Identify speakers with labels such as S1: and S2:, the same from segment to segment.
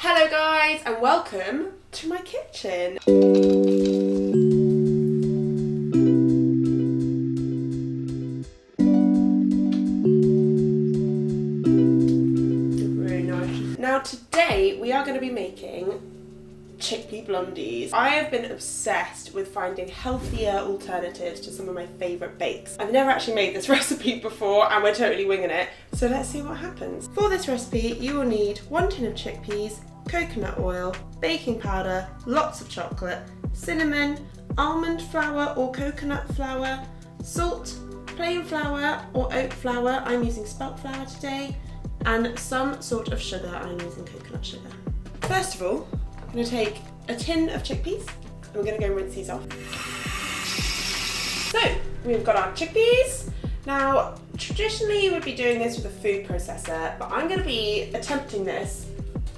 S1: Hello guys and welcome to my kitchen. Really nice. Now today we are going to be making Chickpea Blondies. I have been obsessed with finding healthier alternatives to some of my favourite bakes. I've never actually made this recipe before and we're totally winging it, so let's see what happens. For this recipe you will need 1 tin of chickpeas, coconut oil, baking powder, lots of chocolate, cinnamon, almond flour or coconut flour, salt, plain flour or oat flour, I'm using spelt flour today, and some sort of sugar, I'm using coconut sugar. First of all, I'm going to take a tin of chickpeas and we're going to go and rinse these off. So, we've got our chickpeas. Now, traditionally you would be doing this with a food processor, but I'm going to be attempting this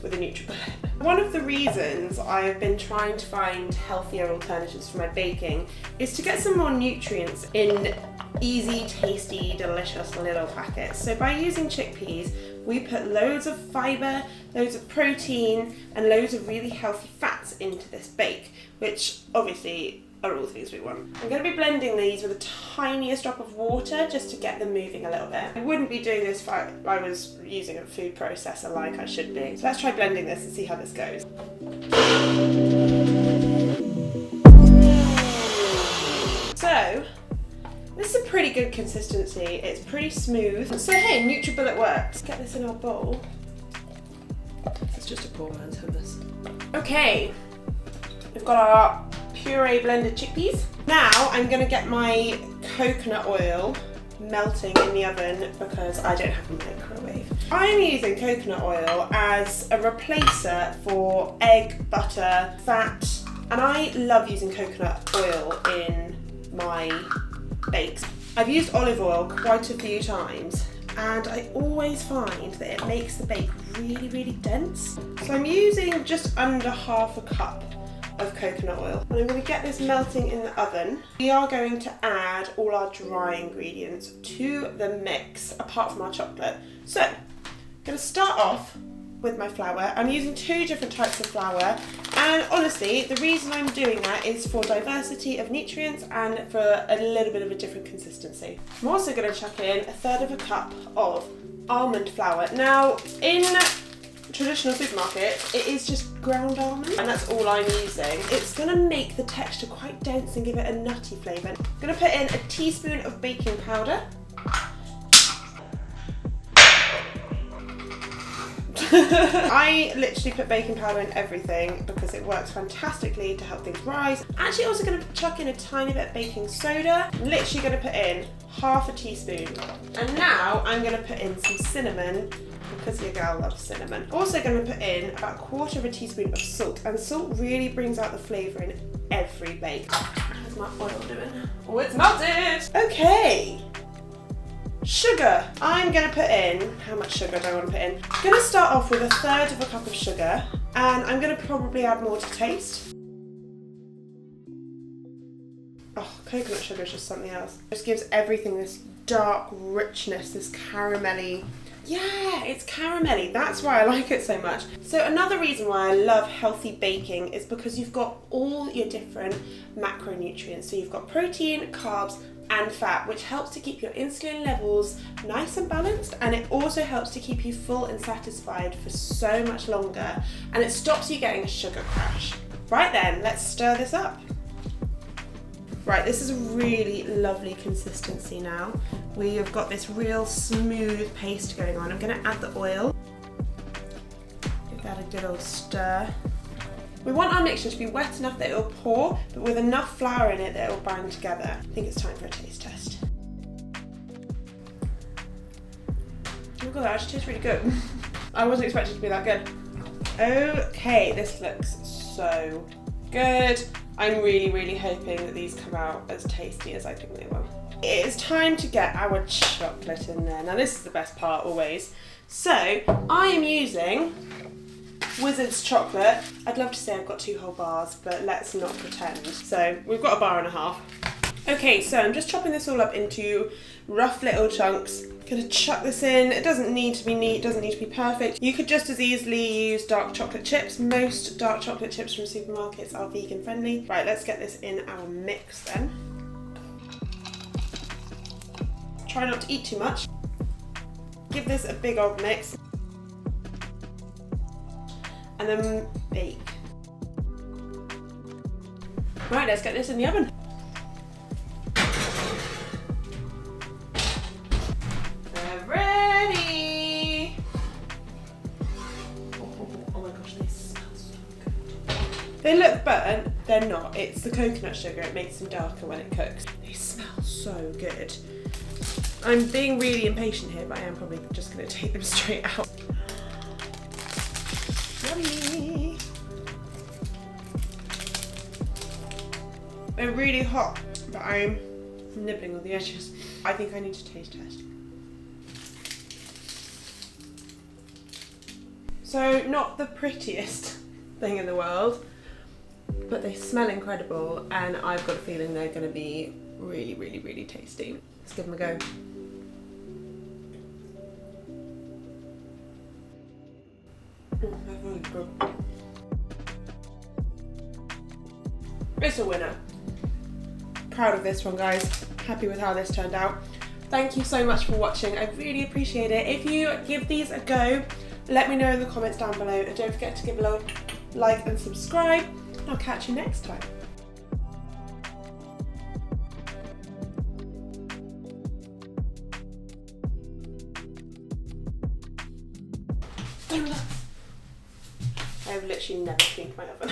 S1: with a NutriBullet. One of the reasons I've been trying to find healthier alternatives for my baking is to get some more nutrients in easy, tasty, delicious little packets. So by using chickpeas, we put loads of fibre, loads of protein, and loads of really healthy fats into this bake, which obviously are all things we want. I'm going to be blending these with the tiniest drop of water just to get them moving a little bit. I wouldn't be doing this if I was using a food processor like I should be. So let's try blending this and see how this goes. So, this is a pretty good consistency. It's pretty smooth. So hey, NutriBullet works. Let's get this in our bowl. It's just a poor man's hummus. Okay, we've got our puree blended chickpeas. Now I'm going to get my coconut oil melting in the oven because I don't have a microwave. I'm using coconut oil as a replacer for egg, butter, fat, and I love using coconut oil in my bakes. I've used olive oil quite a few times and I always find that it makes the bake really, really dense. So I'm using just under half a cup of coconut oil. And I'm going to get this melting in the oven. We are going to add all our dry ingredients to the mix, apart from our chocolate. So, I'm going to start off with my flour. I'm using 2 different types of flour, and honestly, the reason I'm doing that is for diversity of nutrients and for a little bit of a different consistency. I'm also going to chuck in 1/3 of a cup of almond flour. Now, in traditional supermarkets, it is just ground almond, and that's all I'm using. It's gonna make the texture quite dense and give it a nutty flavour. I'm gonna put in a teaspoon of baking powder. I literally put baking powder in everything because it works fantastically to help things rise. Actually, also going to chuck in a tiny bit of baking soda. I'm literally going to put in 1/2 teaspoon. And now I'm going to put in some cinnamon because your girl loves cinnamon. Also going to put in about 1/4 teaspoon of salt. And salt really brings out the flavour in every bake. How's my oil doing? Oh, it's melted! Okay. Sugar. I'm going to put in, how much sugar do I want to put in? I'm going to start off with 1/3 of a cup of sugar, and I'm going to probably add more to taste. Oh, coconut sugar is just something else. It just gives everything this dark richness, this caramelly. Yeah, it's caramelly. That's why I like it so much. So another reason why I love healthy baking is because you've got all your different macronutrients. So you've got protein, carbs, and fat, which helps to keep your insulin levels nice and balanced, and it also helps to keep you full and satisfied for so much longer, and it stops you getting a sugar crash. Right then, let's stir this up. Right, this is a really lovely consistency now. We have got this real smooth paste going on. I'm going to add the oil. Give that a good old stir. We want our mixture to be wet enough that it will pour, but with enough flour in it that it will bind together. I think it's time for a taste test. Oh my god, that actually tastes really good. I wasn't expecting it to be that good. Okay, this looks so good. I'm really, really hoping that these come out as tasty as I think they will. It is time to get our chocolate in there. Now this is the best part always. So, I am using Wizard's chocolate. I'd love to say I've got 2 whole bars, but let's not pretend. So we've got 1.5 bars. Okay, so I'm just chopping this all up into rough little chunks. Gonna chuck this in. It doesn't need to be neat, doesn't need to be perfect. You could just as easily use dark chocolate chips. Most dark chocolate chips from supermarkets are vegan friendly. Right, let's get this in our mix then. Try not to eat too much. Give this a big old mix. And then bake. Right, let's get this in the oven. They're ready! Oh my gosh, they smell so good. They look burnt, they're not. It's the coconut sugar, it makes them darker when it cooks. They smell so good. I'm being really impatient here, but I am probably just going to take them straight out. Yummy! They're really hot, but I'm nibbling on the edges. I think I need to taste test. So, not the prettiest thing in the world, but they smell incredible, and I've got a feeling they're going to be really, really, really tasty. Let's give them a go. They're really good. It's a winner. Proud of this one, guys. Happy with how this turned out. Thank you so much for watching. I really appreciate it. If you give these a go, let me know in the comments down below, and don't forget to give a little like and subscribe. I'll catch you next time. I've literally never cleaned my oven.